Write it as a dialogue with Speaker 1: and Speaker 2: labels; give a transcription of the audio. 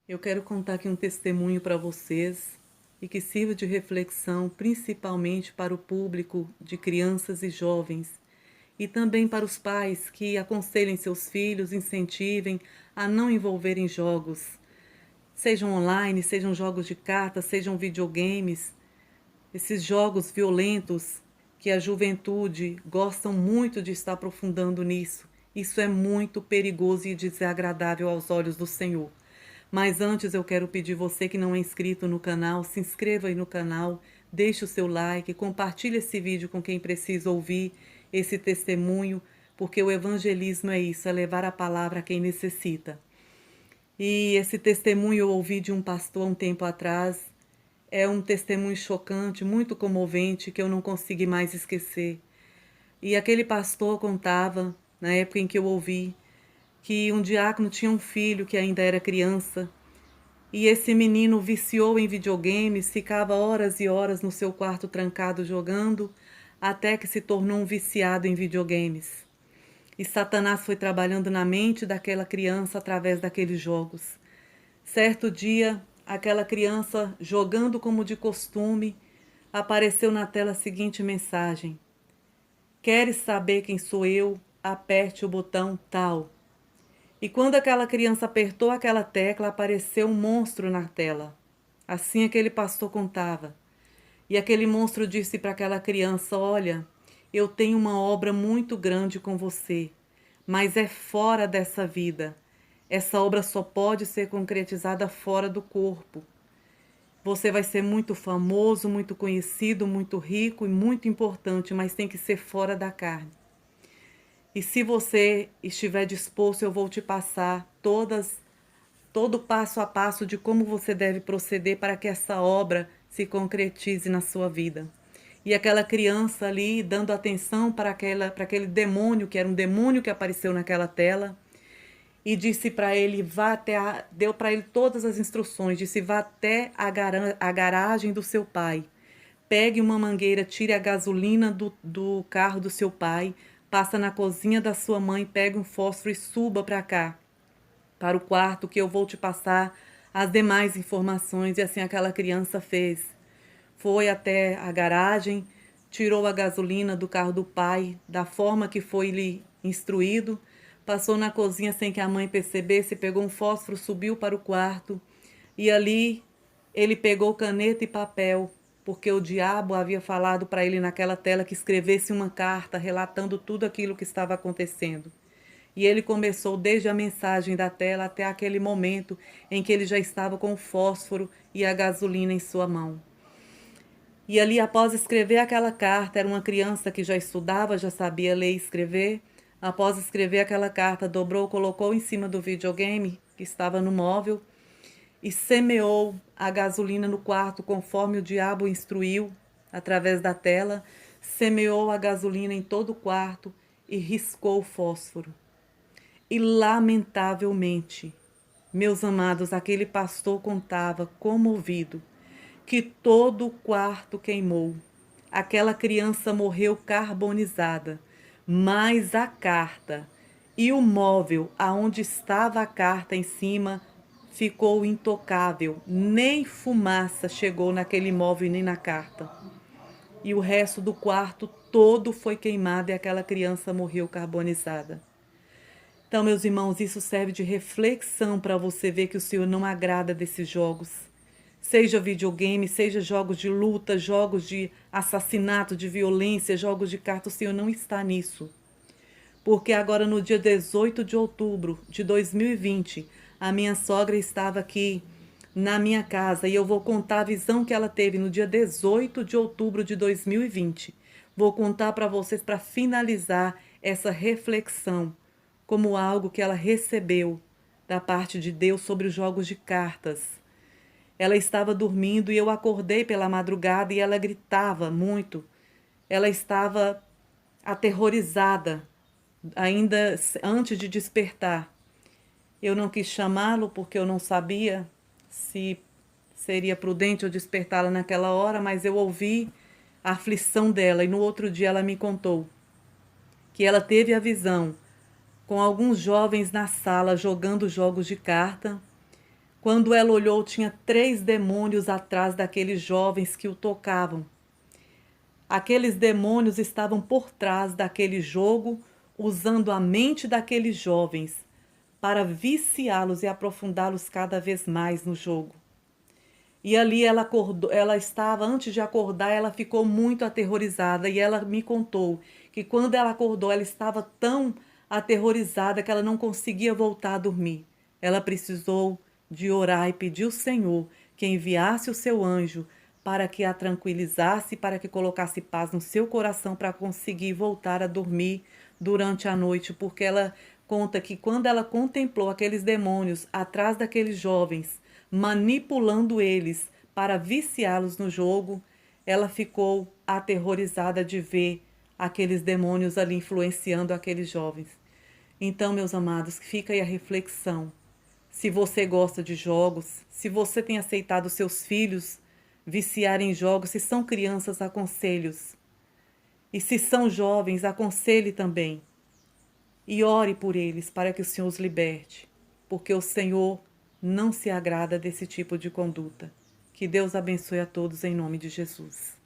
Speaker 1: Eu quero contar aqui um testemunho para vocês e que sirva de reflexão principalmente para o público de crianças e jovens e também para os pais que aconselhem seus filhos, incentivem a não envolverem jogos, sejam online, sejam jogos de cartas, sejam videogames, esses jogos violentos que a juventude gostam muito de estar aprofundando nisso. Isso é muito perigoso e desagradável aos olhos do Senhor. Mas antes eu quero pedir você que não é inscrito no canal, se inscreva aí no canal, deixe o seu like, compartilhe esse vídeo com quem precisa ouvir esse testemunho, porque o evangelismo é isso, é levar a palavra a quem necessita. E esse testemunho eu ouvi de um pastor há um tempo atrás. É um testemunho chocante, muito comovente, que eu não consegui mais esquecer. E aquele pastor contava, na época em que eu ouvi, que um diácono tinha um filho que ainda era criança, e esse menino viciou em videogames, ficava horas e horas no seu quarto trancado jogando, até que se tornou um viciado em videogames. E Satanás foi trabalhando na mente daquela criança através daqueles jogos. Certo dia, aquela criança, jogando como de costume, apareceu na tela a seguinte mensagem: Queres saber quem sou eu? Aperte o botão tal. E quando aquela criança apertou aquela tecla, apareceu um monstro na tela. Assim aquele pastor contava. E aquele monstro disse para aquela criança: Olha, eu tenho uma obra muito grande com você, mas é fora dessa vida. Essa obra só pode ser concretizada fora do corpo. Você vai ser muito famoso, muito conhecido, muito rico e muito importante, mas tem que ser fora da carne. E se você estiver disposto, eu vou te passar todo passo a passo de como você deve proceder para que essa obra se concretize na sua vida. E aquela criança ali dando atenção para aquele demônio, que era um demônio que apareceu naquela tela, e disse para ele, deu para ele todas as instruções, disse, vá até a garagem do seu pai, pegue uma mangueira, tire a gasolina do carro do seu pai, passa na cozinha da sua mãe, pegue um fósforo e suba para cá, para o quarto, que eu vou te passar as demais informações. E assim aquela criança fez. Foi até a garagem, tirou a gasolina do carro do pai, da forma que foi lhe instruído, passou na cozinha sem que a mãe percebesse, pegou um fósforo, subiu para o quarto e ali ele pegou caneta e papel, porque o diabo havia falado para ele naquela tela que escrevesse uma carta relatando tudo aquilo que estava acontecendo. E ele começou desde a mensagem da tela até aquele momento em que ele já estava com o fósforo e a gasolina em sua mão. E ali, após escrever aquela carta, era uma criança que já estudava, já sabia ler e escrever. Após escrever aquela carta, dobrou, colocou em cima do videogame que estava no móvel e semeou a gasolina no quarto conforme o diabo instruiu através da tela. Semeou a gasolina em todo o quarto e riscou o fósforo. E lamentavelmente, meus amados, aquele pastor contava, comovido, que todo o quarto queimou. Aquela criança morreu carbonizada, mas a carta e o móvel aonde estava a carta em cima ficou intocável. Nem fumaça chegou naquele móvel nem na carta. E o resto do quarto todo foi queimado e aquela criança morreu carbonizada. Então, meus irmãos, isso serve de reflexão para você ver que o Senhor não agrada desses jogos. Seja videogame, seja jogos de luta, jogos de assassinato, de violência, jogos de carta, o Senhor não está nisso. Porque agora no dia 18 de outubro de 2020, a minha sogra estava aqui na minha casa e eu vou contar a visão que ela teve no dia 18 de outubro de 2020. Vou contar para vocês para finalizar essa reflexão como algo que ela recebeu da parte de Deus sobre os jogos de cartas. Ela estava dormindo e eu acordei pela madrugada e ela gritava muito. Ela estava aterrorizada, ainda antes de despertar. Eu não quis chamá-lo porque eu não sabia se seria prudente eu despertá-la naquela hora, mas eu ouvi a aflição dela e no outro dia ela me contou que ela teve a visão com alguns jovens na sala jogando jogos de carta, Quando ela olhou, tinha 3 demônios atrás daqueles jovens que o tocavam. Aqueles demônios estavam por trás daquele jogo, usando a mente daqueles jovens para viciá-los e aprofundá-los cada vez mais no jogo. E ali ela acordou, ela estava, antes de acordar, ela ficou muito aterrorizada e ela me contou que quando ela acordou, ela estava tão aterrorizada que ela não conseguia voltar a dormir. Ela precisou de orar e pedir ao Senhor que enviasse o seu anjo para que a tranquilizasse, para que colocasse paz no seu coração para conseguir voltar a dormir durante a noite, porque ela conta que quando ela contemplou aqueles demônios atrás daqueles jovens, manipulando eles para viciá-los no jogo, ela ficou aterrorizada de ver aqueles demônios ali influenciando aqueles jovens. Então, meus amados, fica aí a reflexão. Se você gosta de jogos, se você tem aceitado seus filhos viciar em jogos, se são crianças, aconselhos. E se são jovens, aconselhe também. E ore por eles para que o Senhor os liberte, porque o Senhor não se agrada desse tipo de conduta. Que Deus abençoe a todos em nome de Jesus.